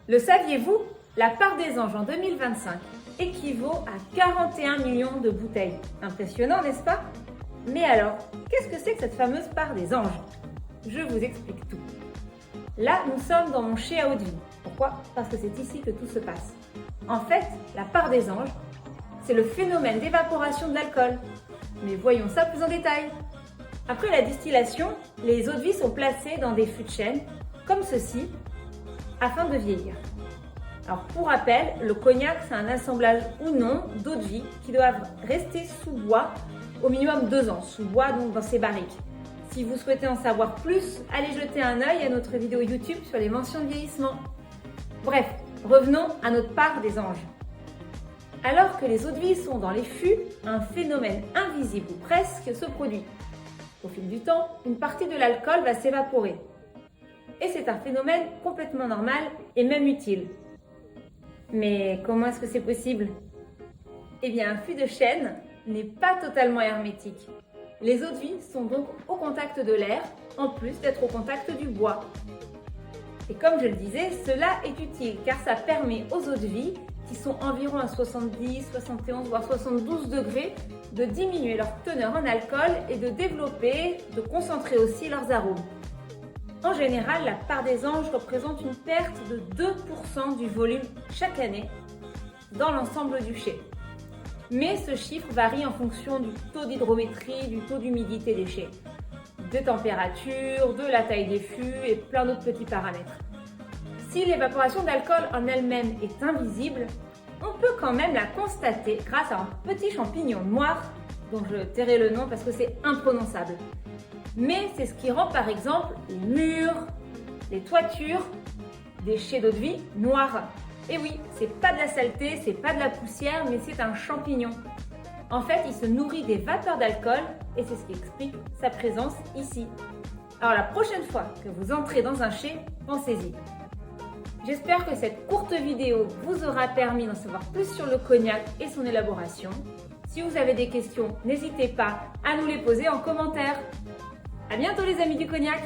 Le saviez-vous? La part des anges en 2025 équivaut à 41 millions de bouteilles. Impressionnant, n'est-ce pas? Mais alors, qu'est-ce que c'est que cette fameuse part des anges? Je vous explique tout. Là, nous sommes dans mon chai à eau de vie. Pourquoi? Parce que c'est ici que tout se passe. En fait, la part des anges, c'est le phénomène d'évaporation de l'alcool. Mais voyons ça plus en détail. Après la distillation, les eaux de vie sont placées dans des fûts de chêne, comme ceci, afin de vieillir. Alors pour rappel, le cognac, c'est un assemblage ou non d'eau de vie qui doivent rester sous bois au minimum 2 ans, sous bois donc dans ces barriques. Si vous souhaitez en savoir plus, allez jeter un œil à notre vidéo YouTube sur les mentions de vieillissement. Bref, revenons à notre part des anges. Alors que les eaux de vie sont dans les fûts, un phénomène invisible ou presque se produit. Au fil du temps, une partie de l'alcool va s'évaporer. Et c'est un phénomène complètement normal et même utile. Mais comment est-ce que c'est possible? Eh bien, un fût de chêne n'est pas totalement hermétique. Les eaux de vie sont donc au contact de l'air, en plus d'être au contact du bois. Et comme je le disais, cela est utile car ça permet aux eaux de vie, qui sont environ à 70, 71 voire 72 degrés, de diminuer leur teneur en alcool et de développer, de concentrer aussi leurs arômes. En général, la part des anges représente une perte de 2% du volume chaque année dans l'ensemble du chai. Mais ce chiffre varie en fonction du taux d'hydrométrie, du taux d'humidité des chais, des températures, de la taille des fûts et plein d'autres petits paramètres. Si l'évaporation d'alcool en elle-même est invisible, on peut quand même la constater grâce à un petit champignon noir dont je tairai le nom parce que c'est imprononçable. Mais c'est ce qui rend par exemple les murs, les toitures des chais d'eau de vie noirs. Et oui, c'est pas de la saleté, c'est pas de la poussière, mais c'est un champignon. En fait, il se nourrit des vapeurs d'alcool et c'est ce qui explique sa présence ici. Alors la prochaine fois que vous entrez dans un chai, pensez-y. J'espère que cette courte vidéo vous aura permis d'en savoir plus sur le cognac et son élaboration. Si vous avez des questions, n'hésitez pas à nous les poser en commentaire. À bientôt les amis du cognac!